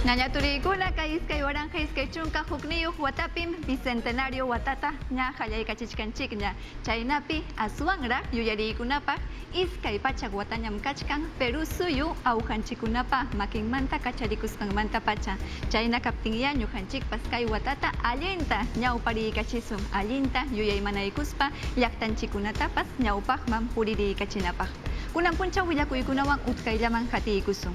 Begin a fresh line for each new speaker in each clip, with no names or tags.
Ñañaturikuna kay iskay waranja iskay chunka hukniyuq watapim bicentenario watata ña hallaykachishkanchikña. Chaynapi aswanraq yuyariykunapaq iskay pachak watañam kachkan Perú suyu awjanchikkunapa makinmanta kacharikusqanmanta pacha. Chayna kaptinña ñuqanchikpas kay watata allinta ñawpariykachisun, allinta yuyaymanaykuspa llaqtanchikkunatapas ñawpaqman puririykachinapaq. Kunan puncha willakuykunawan utkayllaman hatiykusun.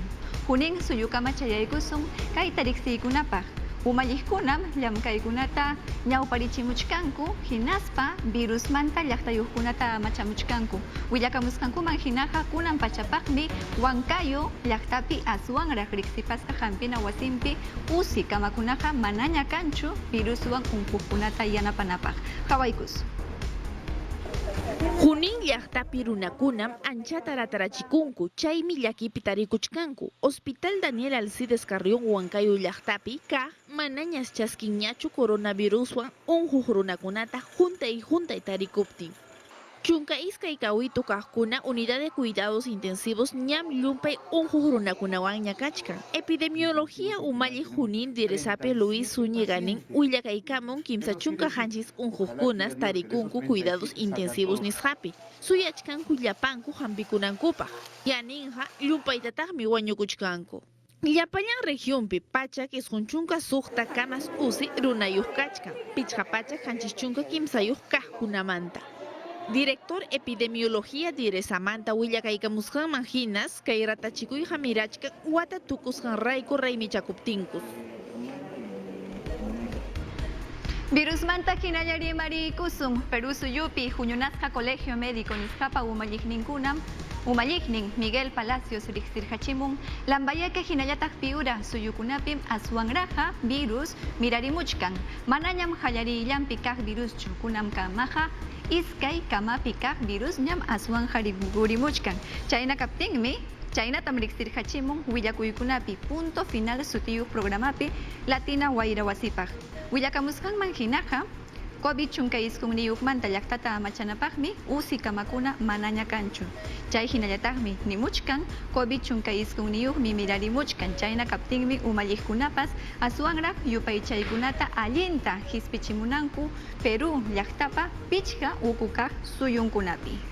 Hunin suyukama chayaykusun kay tariksiykunapaq. Umalliqkunam llamkaykunata ñawparichimuchkanku, hinaspa virusmanta llaqtayuqkunata machamuchkanku. Willakamusqankuman hinaqa kunan pachapaqmi Huancayo llaqtapi aswanraq riqsipasqa hampina wasinpi usi kamakunaqa manaña kanchu viruswan unquqkunata yanapanapaq. Hawaykus.
Junin llaqtapi runakunam anchata ratarachikunku, chaymi llakipi tarikuchkanku. Hospital Daniel Alcides Carrión Huancayo llaqtapi kaq manañas chaskinñachu coronaviruswan unquq runakunata juntay tarikuptin. Chunka iskay kawitu kaqkuna unidad de cuidados intensivos ñam llumpay unquq runakunawan ñakachkan. Epidemiología umalliq Junin Diresape Luis Zúñiganin willakaykamun kimsa chunka hanchis unquqkunas tarikunku cuidados intensivos nisqapi. Suyachkanku llapanku hampikunankupaq. Yaninqa llumpaytataqmi wañukuchkanku. Llapallan regionpi pachak isqunchunka suqta kamas usi runayuq kachkan. Pichqa pachak hanchis chunka kimsayuq kaqkunamanta. Director Epidemiología Diresamanta willakaykamusqanman hinas kay ratachikuyqa mirachkan wata tukusqanrayku raymichakuptinkus.
Virusmanta hinallarimariikusun Perú suyupi huñunasqa Colegio Médico nisqapa umalliqnin Miguel Palacios riqsirhachimun lambayaka hinallataq Piura suyukunapim aswanraqa virus mirarimuchkan. Manañam hallarillampi kaq viruschu kunam kamaqa iskay kamapi kaq virus ñam aswan haripurimuchkan. Chayna kaptinmi chaynatam riqsirhachimun willakuykunapi punto final sutiyuq programapi Latina Wayra wasipaq. Willakamusqanman hinaqa COVID chunka isqunniyuqmanta llaqtata amachanapaqmi usi kamakuna manaña kanchu. Chay hinallataqmi nimuchkan COVID chunka isqunniyuqmi mirarimuchkan. Chayna kaptinmi umalliqkunapas aswanraq yupaychaykunata allinta hispichimunanku Perú llaqtapa pichqa uku kaq suyunkunapi.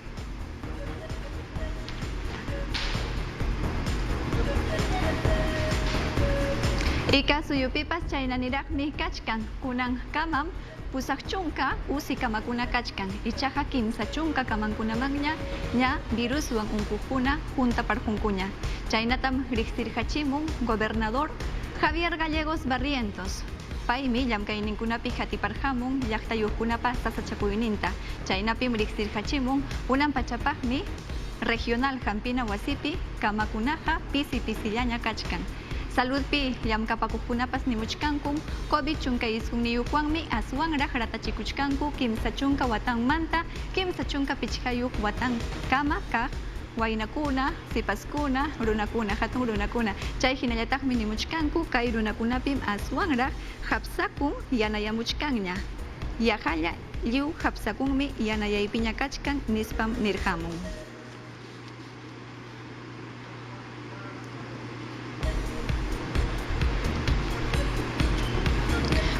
Ika suyupipas chaynaniraqmi kachkan kunan kamam pusaq chunka usi kamakuna kachkan. Ichaqa kimsa chunka kamankunamanña ña viruswan unquqkuna juntaparqunkuña. Chaynatam riqsirhachimun gobernador Javier Gallegos Barrientos. Paymi llamkayninkunapi hatiparhamun llaqtayuqkunapa sasachakuyninta. Chaynapim riqsirhachimun kunan pachapaqmi regional Hampina wasipi kamakunaqa pisi-pisillaña kachkan. Saludpi llamkapakuqkunapas nimuchkanku COVID chunka isqunniyuqwanmi aswanraq ratachikuchkanku kimsa chunka watanmanta kimsa chunka pichqayuq watan kama kaq waynakuna, sipaskuna, runakuna, hatun runakuna. Chay hinallataqmi nimuchkanku kay runakunapim aswanraq hapsakun yanayamuchkanña. Yaqalla lliw hapsakunmi yanayaypiña kachkan nispam nirhamun.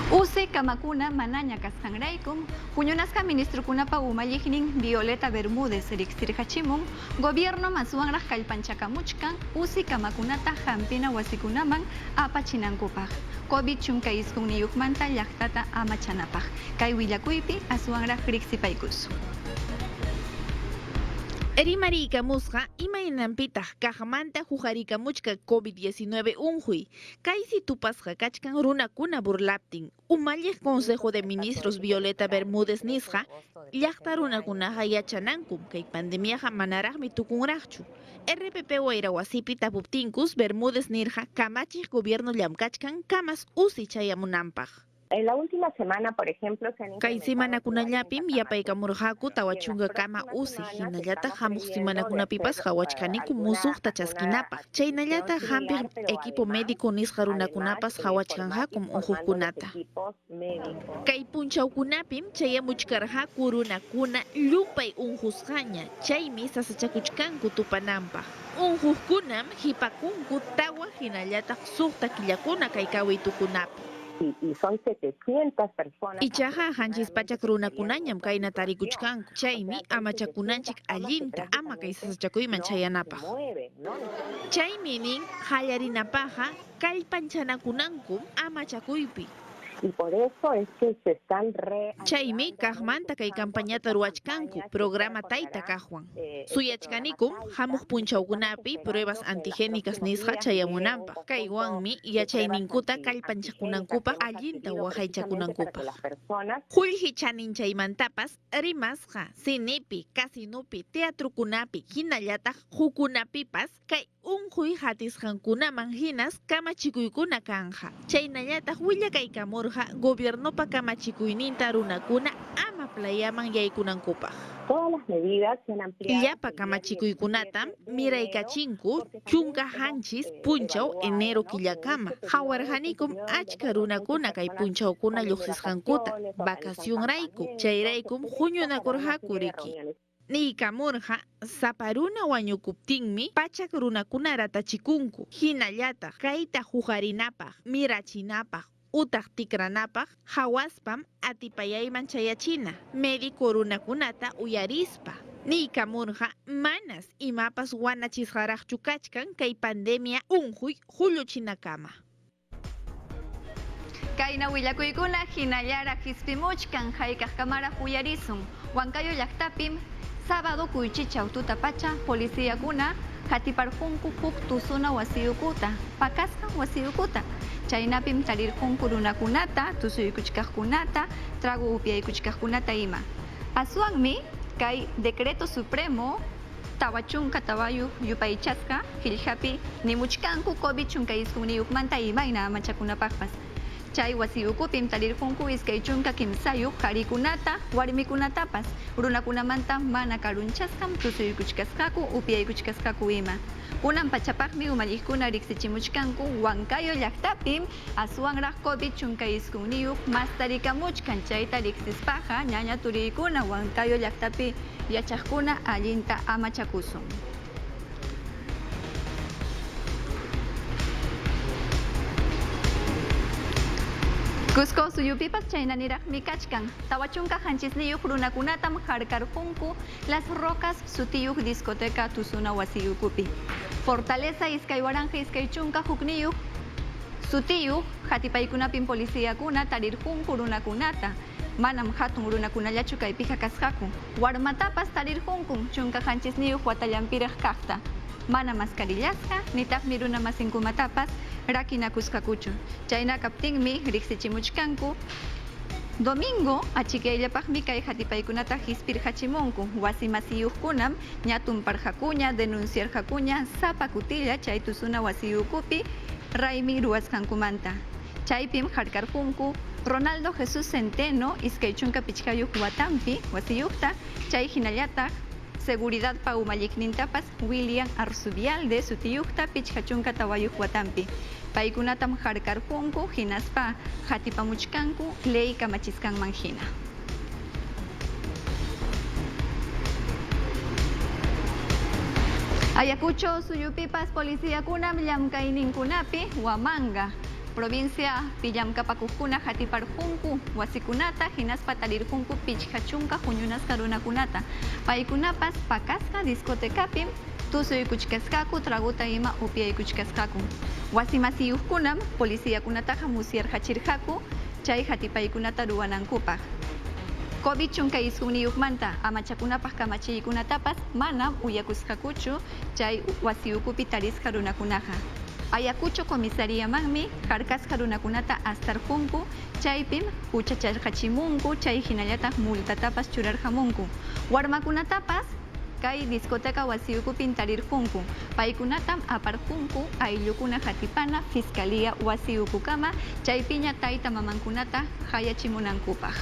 Usi kamakuna manaña kasqanraykum huñunasqa ministrukunapa umalliqnin Violeta Bermúdez riqsirhachimun gobierno aswanraq kallpanchakamuchkan usi kamakunata hampina wasikunaman apachinankupaq. COVID chunka isqunniyuqmanta llaqtata amachanapaq. Kay willakuypi aswanraq riqsipaykus.
Rimariykamusqa imaynampitaq kaqmanta huqariykamuchka COVID-19 unquy. Kaysi tupasqa kachkan runakuna burlaptin. Umalliq Consejo de Ministros Violeta Bermúdez nisqa llaqta runakunaqa yachanankum kay pandemiaqa manaraqmi tukunraqchu. RPP Wayra wasipi tapuptinkus Bermúdez nirqa kamachiq gobierno llamkachkan kamas usi chayamunanpaq.
En la última semana, por ejemplo, se han
Kay simanakunallapim yapaykamurqaku tawachunga kama usi, hinallata hamuq simanakunapipas hawachkaniku musuqta chaskinapaq. Chaynallata hampir equipo médico nisqa runakunapas hawachkanhakum uhuqkunata. Kay punchawkunapim chayamuchkarhaku runakuna llupay unhusqaña, chaymi sasachakuchkanku tupananpaq. Unhuqkunam hipakunku tawa hinallataq suqta killakuna kay kawitukunapi.
Y son 700 personas.
Ichaqa hanchispachak runakunañam kayna tarikuchkanku. Chaymi amachakunanchik allinta ama kay sasachakuyman chayanapaq. Chaymi nin hallarinapaqa kallpanchanakunankum amachakuypi.
Y por eso es que se están
Chaymi kaqmanta kay campañata ruwachkanku programa tayta kaqwan. Suyachkanikum hamuq punchawkunapi pruebas antigénicas nisqa chayamunanpaq. Kaywanmi yachayninkuta kallpanchakunankupaq allinta waqaychakunankupaq. Qullqi chaninchaymantapas rimasqa sinipi, casinupi, teatrukunapi hinallataq hukunapipas kay unquy hatisqankunaman hinas kamachikuykuna kanja. Chaynallataq willakaykamurqa gobiernopa kamachikuyninta runakuna ama playaman yaykunankupaq.
Todas las medidas se han ampliado.
Llapa kamachikuykunatam miraykachinku chunka hanchis punchaw enero killakama. Hawarhanikum achka runakuna kay punchawkuna lluqsisqankuta vacacionrayku. Chayraykum huñunakurqaku riki. Niykamurqa saparuna wañukuptinmi pachak runakuna ratachikunku. Hinallataq kayta huqarinapaq, mirachinapaq, utaq tikranapaq hawaspam atipayayman chayachina. Médico runakunata uyarispa. Niykamurqa manas imapas wanachisqaraqchu kachkan kay pandemia unquy hulluchinakama.
Kayna willakuykuna hinallaraq hispimuchkan haykaq kamaraq uyarisun. Huancayo llaqtapim sábado kuychichaw tutapacha policíakuna hatiparqunku huk tusuna wasiyukuta, pakasqan wasiyukuta. Chaynapim tarirqunku runakunata, tusuykuchkaqkunata, trago upyaykuchkaqkunata ima. Aswanmi kay decreto supremo tawachunka tawayu yupaychasqa qillqapi nimuchkanku COVID chunkaysquniyuqmanta imayna amachakunapaqpas. Chay wasiyukupim tarirqunku iskay chunka kimsayuq qharikunata, warmikunatapas, runakunamanta mana karunchasqam tusuykuchkasqaku, upyaykuchkasqaku ima. Kunan pachapaqmi umalliqkuna riqsichimuchkanku Huancayo llaqtapim aswanraq COVID chunkaysquniyuq mas tarikamuchkan. Chayta riqsispaqa ñaña turiykuna Huancayo llaqtapi yachaqkuna allinta amachakusun. Cusco suyupipas chaynaniraqmi kachkan. Tawachunka hanchisniyuq runakunatam harkarqunku Las Rocas sutiyuq discoteca tusuna wasiyukupi. Fortaleza iskay waranja iskay chunka hukniyuq sutiyuq hatipaykunapim policíakuna tarirqunku runakunata. Manam hatun runakunallachu kaypiqa kasqaku. Warmatapas tarirqunku chunka hanchisniyuq watallampiraq kaqta. Mana mascarillasqa nitaqmi runa masinkumatapas rakinakusqakuchu. Chayna kaptinmi riqsichimuchkanku domingo achikayllapaqmi kay hatipaykunata hispirqachimunku. Wasi masiyuqkunam ñatumparqakuña, denunciarqakuña sapa kutilla chay tusuna wasiyukupi raymi ruwasqankumanta. Chaypim harkarqunku Ronaldo Jesús Centeno iskay chunka pichqayuq watanpi wasiyuqta, chay hinallataq seguridad pa umalliqnintapas William Arzubialde sutiyuqta pichqa chunka tawayuq watanpi. Paykunatam harkarqunku hinaspa hatipamuchkanku ley kamachisqanman hina. Ayacucho suyupipas policíakunam llamkayninkunapi Huamanga provincia pillamkapakuqkuna hatiparqunku wasikunata hinaspa tarirqunku pichqa chunka huñunasqa runakunata. Paykunapas pakasqa discotecapim tusuykuchkasqaku traguta ima upyaykuchkasqaku. Wasi masiyuqkunam policíakunataqa musyarqachirqaku chay hatipaykunata ruwanankupaq. COVID chunkaysquniyuqmanta amachakunapaq kamachiykunatapas manam uyakusqakuchu chay wasiyukupi tarisqa runakunaqa. Ayacucho comisariamanmi harkasqa runakunata astarqunku, chaypim huchacharqachimunku, chay hinallataq multatapas churarqamunku. Warmakunatapas kay discoteca wasiyukupin tarirqunku. Paykunatam aparqunku ayllukuna hatipana Fiscalía wasiyukukama chaypiña tayta mamankunata hayachimunankupaq.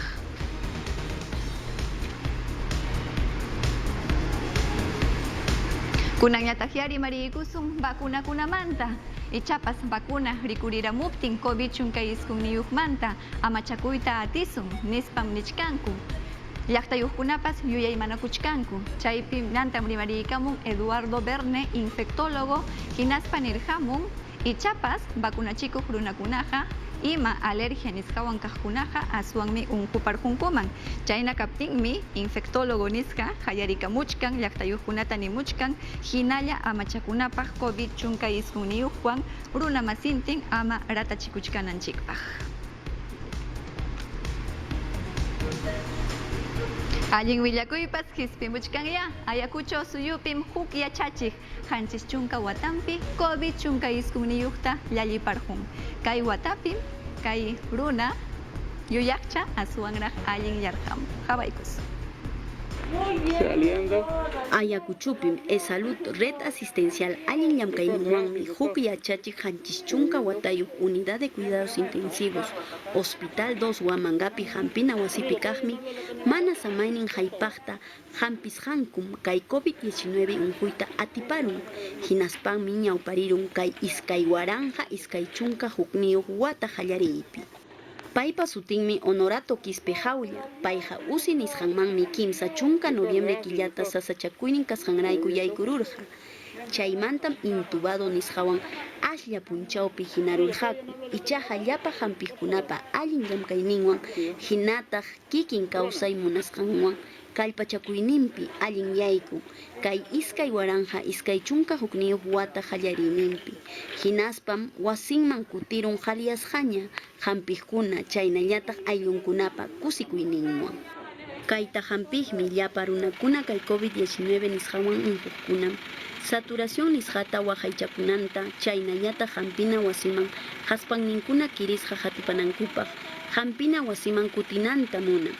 Kunanñatajiari mariykusun vacunakunamanta. Ichapas vacuna rikuriraptin COVID chunkayskunniyuqmanta amachakuyta atisun nispam nichkanku. Llaqtayuqkunapas yuyaymanakuchkanku. Chaypi nantam rimariykamun Eduardo Verne, infectólogo, hinaspa nirhamun ichapas vacunachikuq runakunaqa ima alergia nisqawan kaqkunaqa aswanmi unquparqunkuman. Chayna kaptinmi infectólogo nisqa hayarikamuchkan, llaqtayuqkunata nimuchkan, hinalla amachakunapaq COVID chunkay isqunniyuqwan runa masintin ama ratachikuchkananchikpaq. Allin willakuypas hispimuchkanya Ayacucho suyupim huk yachachiq qanchis chunka watanpi COVID chunkay isqunniyuqta llalliparqun. Kay watapim kay runa yuyaqcha aswanraq allin yarqamun. Habaykus.
Ayacuchupim e-salud red asistencial allin llamkayninwanmi huk yachachiq qanchis chunka watayuq unidad de cuidados intensivos hospital 2 Huamangapi hampina wasipi kaqmi mana samaynin haypaqta hampisqankum kay COVID-19 unquyta atiparun hinaspanmi ñawparirun kay iskay waranja iskay chunka hukniyuq wata qallariypi. Paypa sutinmi Honorato Quispe Jaulla, payqa usi nisqanmanmi kimsa chunka noviembre killata sasachakuynin kasqanrayku yaykururqa. Chaymantam intubado nisqawan ashlla punchawpi hinarurqaku, ichaqa llapa hampiqkunapa allin llamkayninwan hinataq kikin kawsay munasqanwan kallpachakuyninpi allin yayku, kay iskay waranja iskay chunka hukniyuq wata qallariyninpi. Hinaspam wasinman kutirun qhaliasqaña hampiqkuna chaynallataq ayllunkunapa kusikuyninwan. Kayta hampiqmi llapa runakuna kay COVID-19 nisqawan unquqkunam saturación nisqata waqaychakunanta chaynallataq hampina wasiman qaspanninkuna kirisqa hatipanankupaq hampina wasiman kutinanta munan.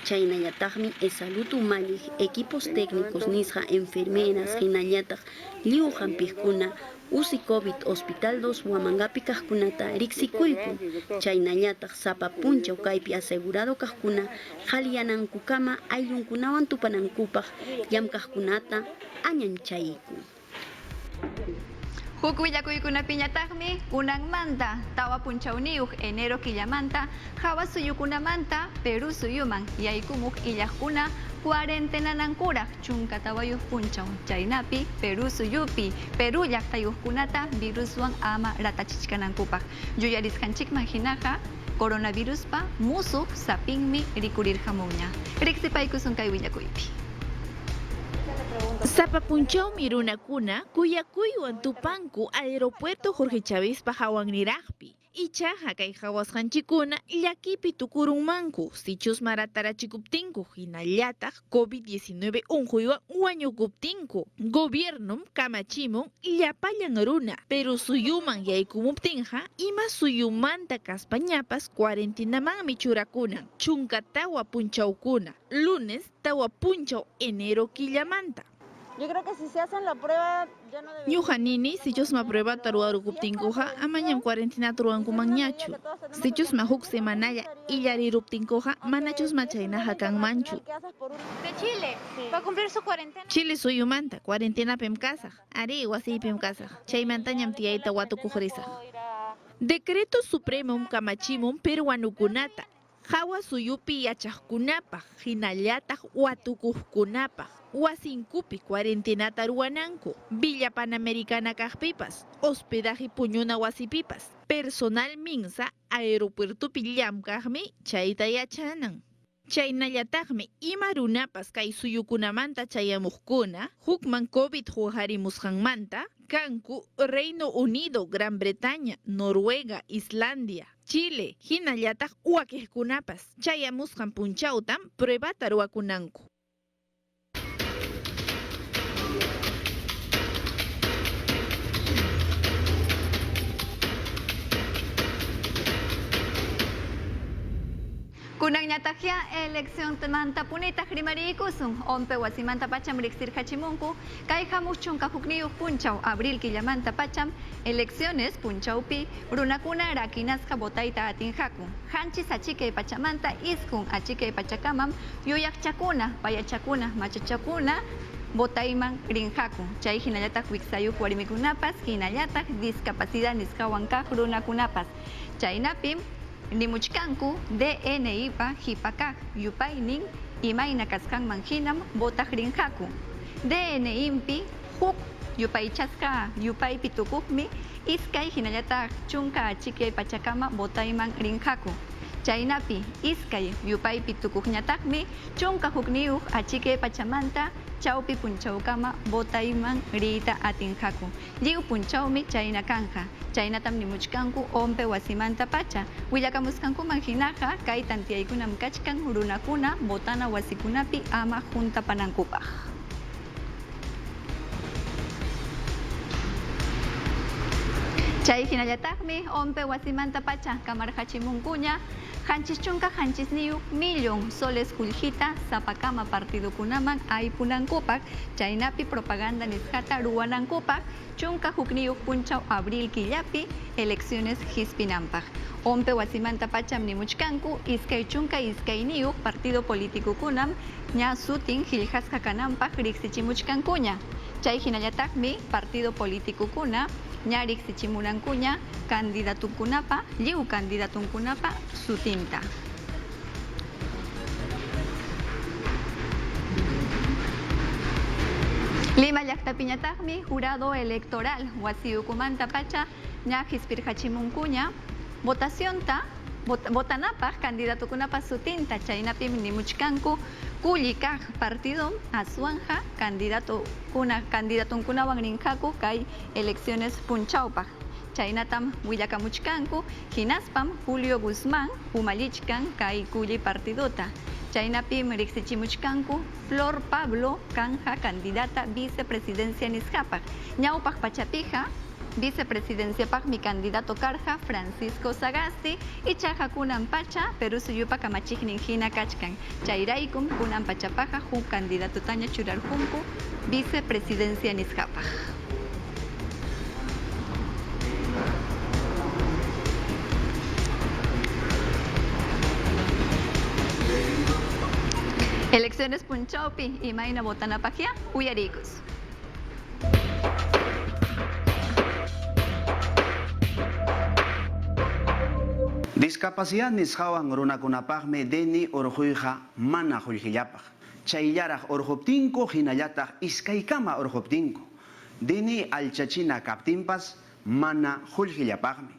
Chaynallataqmi e-salud umalliq equipos técnicos nisqa enfermeras hinallataq lliw hampiqkuna usi COVID hospital 2 Huamangapi kaqkunata riqsikuyku. Chaynallataq sapa punchaw kaypi asegurado kaqkuna qhaliyanankukama ayllunkunawan tupanankupaq llamkaqkunata añanchayku.
Huk willakuykunapiñataqmi kunanmanta tawa punchawniyuq enero killamanta hawa suyukunamanta Perú suyuman yaykumuq illaqkuna cuarentenanankuraq chunka tawayuq punchaw. Chaynapi Perú suyupi Perú llaqtayuqkunata viruswan ama ratachichkanankupaq. Yuyarisqanchikman hinaqa coronaviruspa musuq sapinmi rikurirhamunña. Riqsipaykusun kay willakuypi.
Sapapunchawmi runakuna kuyakuywan tupanku aeropuerto Jorge Chávez hawaniraqpi. Ichaqa kay hawasqanchikuna llakipi tukurunmanku sichusma ratarachikuptinku hinallataq COVID-19 unquywan wañukuptinku. Gobiernom kamachimun llapallan runa, pero suyuman yaykumuptinqa ima suyumanta kaspañapas cuarentinamanmi churakunan. Chunka tawa punchawkuna, lunes tawa punchaw enero killamanta.
Yo creo que si se hacen la prueba ya no debería.
Ñujanini sichusma prueba taruarukuptinkuqa amañan cuarentena turuankumanñachu. Sichusma huk semanalla illariruptinkuqa manachusma chaynaqa kanmanchu.
De Chile, va a cumplir su cuarentena.
Chile suyumanta cuarentenapim kasaq, ari wasiypim kasaq. Chaymantañam tiyayta watukuq risaq. Decreto Supremum kamachimum peruanukunata. Hawa suyupi yachaqkunapaq hinallataq watukuqkunapaq wasinkupi cuarentenata ruwananku Villa Panamericana kaqpipas hospedaje puñuna wasipipas personal minsa aeropuertopi llamkaqmi chayta yachanan. Chaynallataqmi ima runapas kay suyukunamanta chayamuqkuna hukman COVID huqarimusqanmanta kanku Reino Unido, Gran Bretaña, Noruega, Islandia, Chile, hinallataq wakiqkunapas chayamusqan punchawtam pruebata ruwakunanku.
Kunanñataqya elección manta punita rimarikusun ompe wasimanta pacham riqsirqachimunku kay hamuq chunka hukniyuq punchaw abril killamanta pacham elecciones punchawpi runakuna rakinasqa votayta atinqaku hanchis achikay pachamanta iskun achikay pachakamam yuyaqchakuna payachakuna machachakuna votayman rinqaku chay hinallataq wiksayuq warmikunapas hinallataq discapacidad nisqawan kaq runakunapas chaynapim nimuchkanku DNI pa hipakaq yupaynin imayna kasqanman hinam votaq rinqaku DNI pi huk yupaychasqa yupaypi tukuqmi iskay hinallataq chunka achikay pachakama votayman rinqaku chaynapi iskay yupaypi tukuqñataqmi chunka hukniyuq achikay pachamanta chawpi punchawkama votayman riyta atinqaku lliw punchawmi chayna kanja chaynatam nimuchkanku ompe wasimanta pacha willakamusqankuman hinaqa kay tantiyaykunam kachkan runakuna votana wasikunapi ama juntapanankupaq. Chay hinallataqmi ompe wasimanta pacha kamarqachimunkuña hanchis chunka hanchis niyuq millón soles qullqita sapakama partidokunaman aypunankupaq chaynapi propaganda nisqata ruwanankupaq chunka hukniyuq punchaw abril killapi elecciones hispinanpaq ompe wasimanta pacham nimuchkanku iskay chunka iskay niyuq partido politikukunam ña sutin qillqasqa kananpaq riqsichimuchkankuña chay hinallataqmi partido politikukuna ña riqsichimunankuña candidatukunapa lliw candidatunkunapa sutinta. Lima llaqtapiñataqmi jurado electoral wasiyukumanta pacha ña hispirqachimunkuña votacionta votanapaq candidatukunapa sutinta chaynapim nimuchkanku kulli kaq partido aswanja candidatunkunawan rinqaku kay elecciones punchawpaq chaynatam willakamuchkanku hinaspam Julio Guzmán umallichkan kay kulli partidota chaynapim riqsichimuchkanku Flor Pablo kanja candidata vicepresidencia nisqapaq ñawpaq pachapija vicepresidenciapaqmi candidato karqa Francisco Sagasti ichaqa kunan pacha Perú suyupa kamachiknin hina kachkan chayraykum kunan pachapaqa huk candidatutaña churarqunku vicepresidencia nisqapaq. Elecciones punchawpi imayna votanapaqya uyarikus.
Discapacidad nisqawan runakunapaqmi DNI urquyqa mana qullqillapaq. Chayllaraq urquptinku hinallataq iskaykama urquptinku. DNI alchachina kaptinpas mana qullqillapaqmi.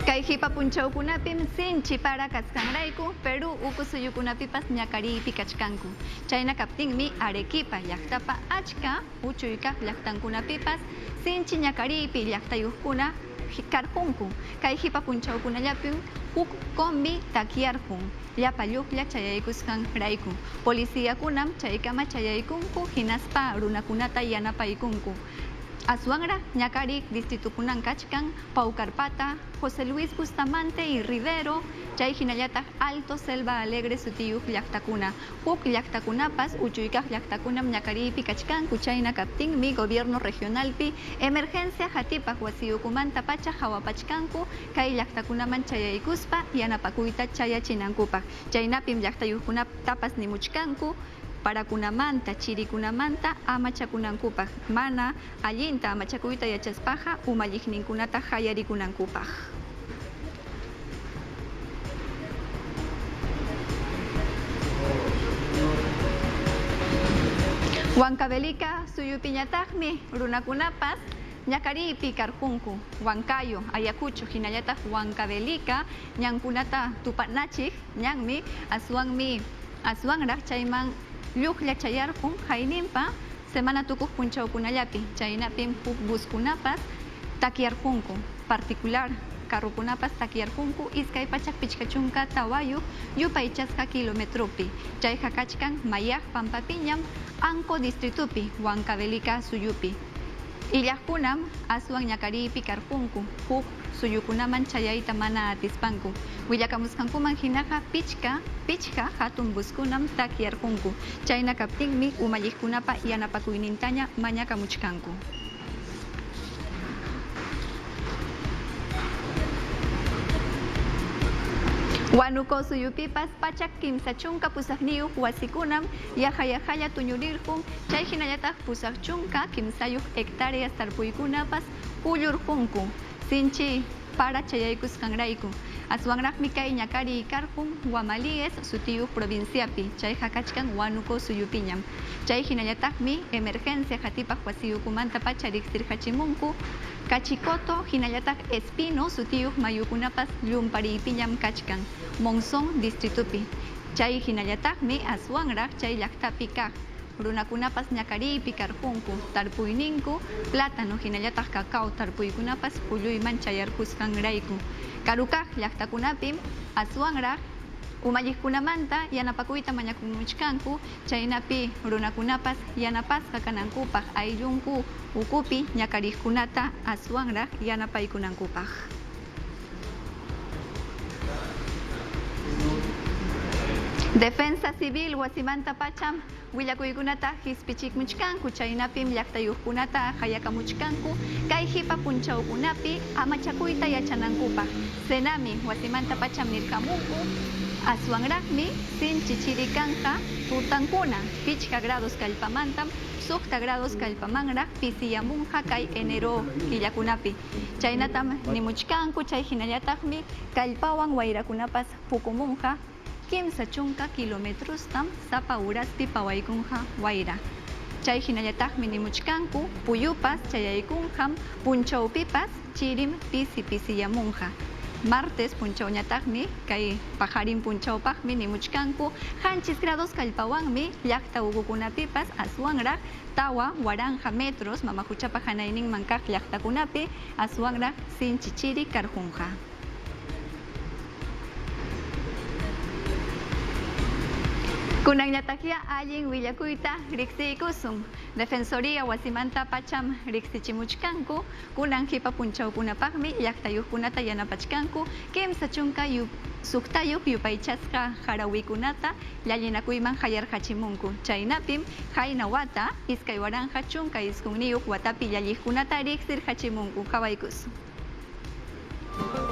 Kay hipa punchawkunapim sinchi para kasqanrayku Perú uku suyukunapipas ñakariypi kachkanku chayna kaptinmi Arequipa llaqtapa achka uchuy kaq llaqtankunapipas sinchi ñakariypi llaqtayuqkuna karqunku kay hipa punchawkunallapim huk combi takiarqun llapa lluqlla chayaykusqanrayku policiakunam chaykama chayaykunku hinaspa runakunata yanapaykunku Aswangra ñakarik distritukunan kachkan Paucarpata, José Luis Bustamante y Rivero, chay hinallataq Alto Selva Alegre sutiyuq llaqtakuna. Huk llaqtakunapas uchuykaq llaqtakunam ñakariypi kachkanku chayna kaptinmi gobierno regionalpi emergencia hatipaq wasiyukumanta pacha hawapachkanku kay llaqtakunaman chayaykuspa yanapakuyta chayachinankupaq. Chaynapim llaqtayuqkunatapas nimuchkanku parakunamanta, chirikunamanta amachakunankupaq, mana allinta amachakuyta yachaspaqa umalliqninkunata hayarikunankupaq. Huancavelica suyupiñataqmi runakunapas ñakariypi karqunku Huancayo, Ayacucho hinallataq Huancavelica ñankunata tupanachik ñanmi aswanraq chayman lluqlla chayarqun hayninpa semana tukuq punchawkunallapi chaynapim huk buskunapas takiarqunku particular
carrukunapas takiarkunku iskay pachak pichkachunka tawayuq yupaychasqa kilometropi. Chayqa kachkan Mayaq Pampapiñam, Anco distritupi, Huancavelica suyupi. Illaqkunam aswan ñakaripi karqunku, huk suyukunaman chayayta mana atispanku. Willakamusqankuman hinaqa pichqa hatun buskunam takiarqunku. Chayna kaptinmi umalliqkunapa yanapakuynintaña mañakamuchkanku. Wanuko suyupipas pachak kimsa chunka pusaqniyuq wasikunam yahaya tuñurirqun, chay hinallataq pusaq chunka kimsayuq hectáreas tarpuykunapas kullurqunku sinchi para chayaykusqanrayku. Aswanraqmi kay ñakari karqun Guamalies sutiyuq provinciapi, chayqa kachkan Wanuko suyupiñam. Chay hinallataqmi emergencia hatipaq wasiyukumanta pacha riqsirqachimunku Cachikoto hinallataq Espino sutiyuq mayukunapas llumparipiñam kachkan Monzón distritupi. Chay hinallataqmi aswanraq chay llaqtapi kaq runakunapas ñakaripi karqunku tarpuyninku plátano hinallataq cacao tarpuykunapas pulluyman chayarkusqanrayku. Karukaq llaqtakunapim aswanraq umalliqkunamanta yanapakuyta mañakumuchkanku, chaynapi runakunapas yanapasqa kanankupaq ayllunku ukupi ñakariqkunata aswanraq yanapaykunankupaq. Defensa Civil wasimanta pacham willakuykunata hispichikmuchkanku, chaynapim llaqtayuqkunata hayakamuchkanku kay hipa punchawkunapi amachakuyta yachanankupaq. Senami wasimanta pacham nirkamunku aswanraqmi sinchichirikanqa tutankuna pichqa grados kallpamantam sukta grados kallpamanraq pisiyamunqa kay enero killakunapi. Chaynatam nimuchkanku, chay hinallataqmi kallpawan wayrakunapas pukumunqa kimsa chunka kilometrostam sapa uraspi pawaykunqa wayra. Chay hinallataqmi nimuchkanku puyupas chayaykunqam punchawpipas chirim pisiyamunqa. Martes punchawñataqmi kay pajarin punchawpaqmi nimuchkanku qanchis grados kallpawanmi llaqta ugukunapipas aswanraq tawa waranja metros mama huchapa hanayninman kaq llaqtakunapi aswanraq sinchichiri karqunqa. Kunanñataqya allin willakuyta riqsiykusun. Defensoría wasimanta pacham riqsichimuchkanku, kunan hipa punchawkunapaqmi llaqtayuqkunata yanapachkanku, kimsa chunka suktayuq yupaychasqa harawikunata llallinakuyman hayarqachimunku. Chaynapim hayna wata iskay waranja chunka isqunniyuq watapi llalliqkunata riqsirqachimunku. Qhawaykusun.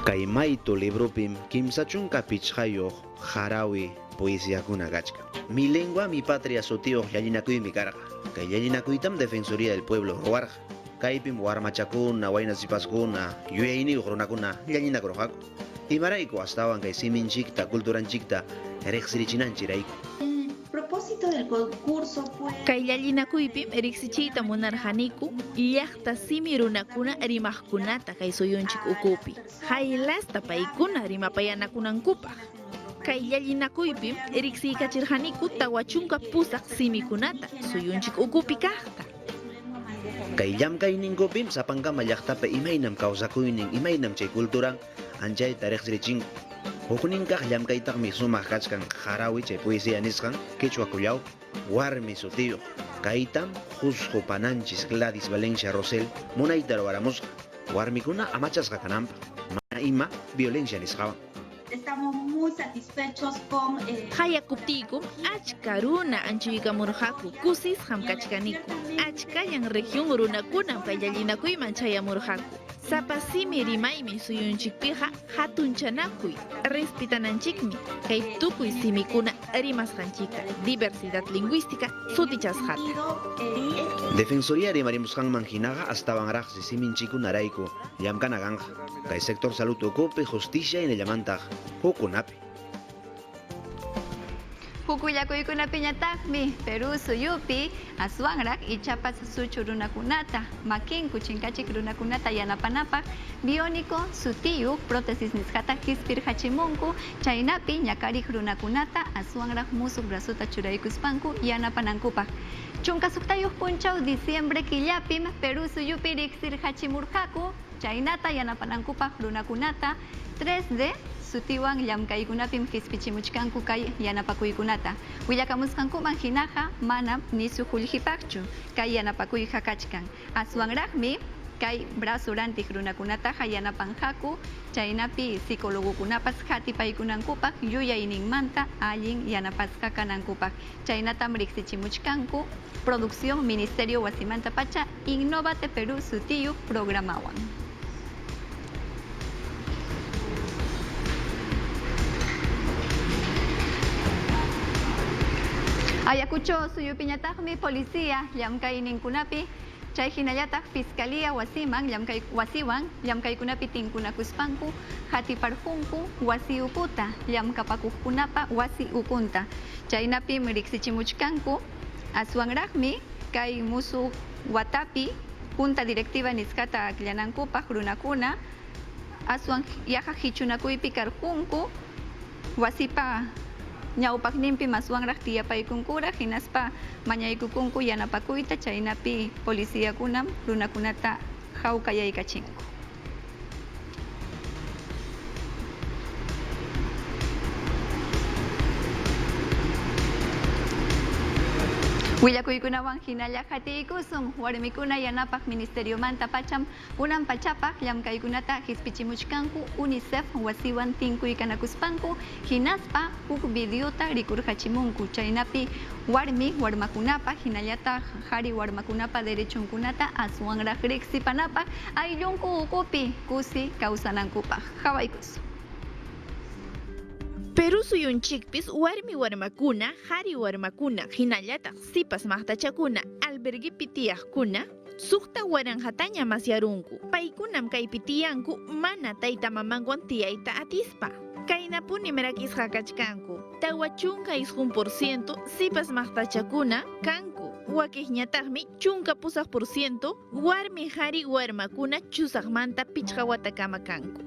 Kay maytu librupim kimsa chunka pichqayuq harawi poesiyakuna kachkan. Mi lengua, mi patria sutiyuq llallinakuymi karqa. Kay llallinakuytam Defensoría del Pueblo ruwarqa. Kaypim warmachakuna, waynasipaskuna, yuyayniyuq runakuna llallinakurqaku. Imarayku astawan kay siminchikta, culturanchikta riqsirichinanchirayku.
Propósito del concurso fue
kay llallinakuypim riqsichiyta munarqaniku llaqta simi runakuna rimaqkunata kay suyunchik ukupi. Haylasta paykuna rimapayanakunankupaq. Kay llallinakuypim riqsiykachirqaniku tawa chunka pusaq simikunata suyunchik ukupi kaqta.
Kay llamkayninkupim sapankama llaqtapi imaynam kawsakuynin, imaynam chay culturan anchayta riqsirichinku. Hukninkaq llamkaytaqmi sumaq kachkan harawi chay poesía nisqan Quechua kullaw warmi sutiyuq. Kaytam Jusqu Pananchis Gladys Valencia Rosel munayta ruwaramusqa. Warmikuna amachasqa kananpaq, mana ima violencia nisqawan.
estamos muy satisfechos con
Hayakuptikum achka runa anchuykamurqaku kusis hamkachkaniku. Achkayan región runakuna payallinakuyman chayamurqaku. Sapasimi rimaymi suyunchikpiqa hatunchanakui respitananchikmi kay tukuy simikuna rimasqanchikta diversidad lingüística sutichasqata.
Defensoría rimarimusqanman hinaqa astawanraqsi siminchikunarayku llamkanakanqa kay sector salud ukupi justicia inallamantaq hukunapi.
Hukuyakuykunapiñataqmi Perú suyupi aswanraq ichapas suchu runakunata makinku chinkachik runakunata yanapanapaq biónico sutiyuq prótesis nisqata hisp'irqachimunku chaynapi ñakariq runakunata aswanraq musuq brasuta churaykuspanku yanapanankupaq.
Chunka suktayuq punchaw diciembre killapim Perú suyupi riqsirqachimurqaku chaynata yanapanankupaq runakunata 3D sutiwan llamkaykunapim hispichimuchkanku kay yanapakuykunata. Willakamusqankuman hinaqa manam nisu qullqipaqchu kay yanapakuyqa kachkan. Aswanraqmi kay brazo rantiq runakunataqa yanapanqaku chaynapi psicólogokunapas qatipaykunankupaq yuyayninmanta allin yanapasqa kanankupaq. Chaynatam riqsichimuchkanku Producción Ministerio Wasimanta Pacha Innovate Perú sutiyuq programawan. Ayacucho suyupiñataqmi policía llamkayninkunapi chay hinallataq fiscalía wasiman wasiwan llamkaykunapi tinkunakuspanku hatiparqunku wasi ukuta llamkapakuqkunapa wasi ukunta chaynapim riqsichimuchkanku aswanraqmi kay musuq watapi junta directiva niskata akllanankupaq runakuna aswan yaqa hichunakuypi karqunku wasipa ñawpaqninpi maswanraq tiyapaykunkura hinaspa mañaykukunku yanapakuyta chaynapi policiakunam runakunata hawkayaykachinku. Willakuykunawan hinalla hatiykusun warmikuna yanapaq Ministeriomanta Pacham kunan pachapaq llamkaykunata hispichimuchkanku UNICEF wasiwan tinkuykanakuspanku hinaspa huk videota rikurqachimunku chaynapi warmakunapa hinallataq qhari warmakunapa derechonkunata aswanraq riqsipanapaq ayllunku ukupi kusi kawsanankupaq. Hawaykusun.
Perú suyunchikpis warmakuna, qhari warmakuna, hinallataq sipas maqtachakuna, alberguepi tiyaqkuna, suqta waranqataña masyarunku. Paykunam kaypi tiyanku mana tayta mamanwan tiyayta atispa. Kaynapuni mirakisqa kachkanku. Tawa chunka isqun % sipas maqtachakuna kanku. Wakijñataqmi chunka pusaq % warmi qhari warmakuna chusaqmanta pichqa watakama kanku.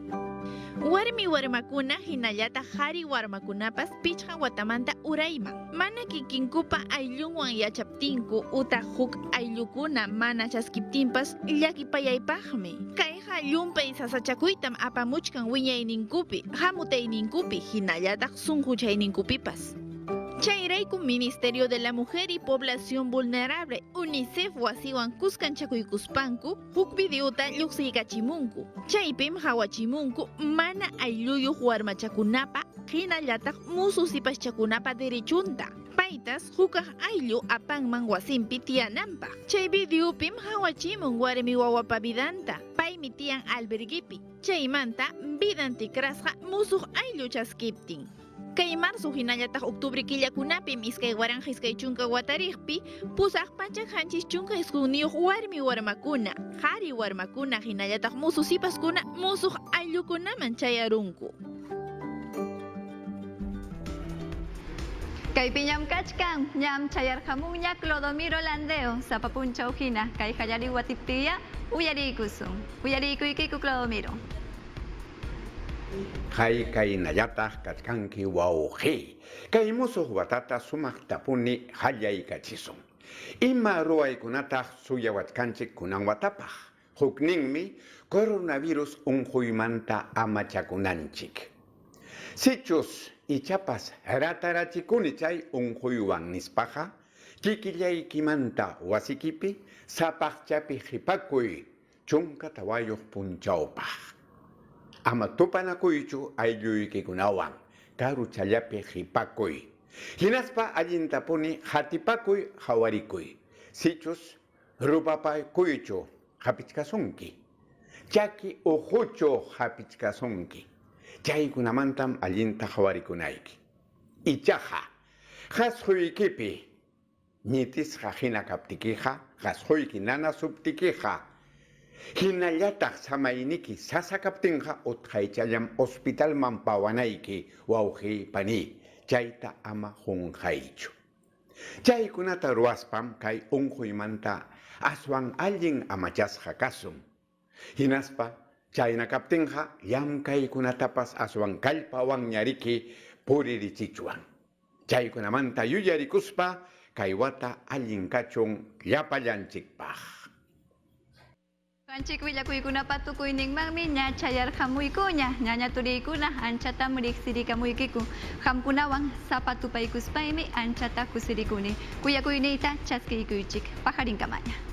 Warmakuna hinallata qhari warmakunapas pichqa watamanta urayman. Mana kikinkupa ayllunwan yachaptinku utaq huk ayllukuna mana chaskiptinpas llakipayaypaqmi. Kayqa llumpay sasachakuytam apamuchkan wiñayninkupi, hamutayninkupi hinallataq sunquchayninkupipas. Chayrayku Ministerio de la Mujer y Población Vulnerable UNICEF wasiwan kuskanchakuykuspanku huk videota lluqsiykachimunku. Chaypim hawachimunku mana aylluyuq warmachakunapa hinallataq mususipaschankunapa derechunta. Paytas hukaq ayllu apanman wasinpi tiyananpaq. Chay videopim hawachimun warmi wawapa vidanta. Paymi tiyan alberguepi. Chaymanta vidan tikrasqa musuq ayllu chaskiptin. Kay marzo hinallataq octubre killakunapim iskay waranja iskay chunka watariqpi pusaq pachak hanchis chunka isquniyuq warmakuna, qhari warmakuna hinallataq mususipaskuna musuq ayllukunaman chayarunku.
Kaypi ñam kachkan ñam chayarqamunña Clodomiro Landeo sapapunchaw hina kay qallari watiptiya uyariykusun. Uyariykuykiyku Clodomiro.
Kay nayataq kachkanki wawqi. Kay musuq watata sumaqtapuni hallaykachishun. Ima ruwaykunataq suyawachkanchik kunan watapaq. Hukninmi coronavirus unquymanta amachakunanchik. Sichus ichapas ratarachikuni chay unquywan nispaqa kikillaykimanta wasikipi sapaqchapi hipakuy chunka tawayuq punchawpaq. Ama tupanakuychu aylluykunawan karu challapi hipakuy. Hinaspa allintapuni hatipakuy hawarikuy. Sichus rupapakuychu hapichkasunki. Chaki uhuchu hapichkasunki. Chaykunamantam allinta hawarikunayki. Ichaqa qhasquykipi ñitisqa hina kaptikiqa qhasquyki nana suptikiqa hinallataq samayniki sasakaptinqa utqaychallam hospitalman pawanayki wawqi pani chayta ama qunqaychu. Chaykunata ruwaspam kay unquymanta aswan allin amachasqa kasun. Hinaspa chayna kaptinqa llamkaykunatapas aswan kallpawan ñariki puririchichwan. Chaykunamanta yuyarikuspa kaywata allinkachun llapallanchikpaq.
Kanchik willakuykuna patukuyninmanmi ña chayarhamuykuña ñaña turiykuna anchatam riqsirikamuykiku hamkunawan sapatupaykuspaymi anchata kusirikuni kuyakuyniyta chaskiykuychik pajarinkamanya.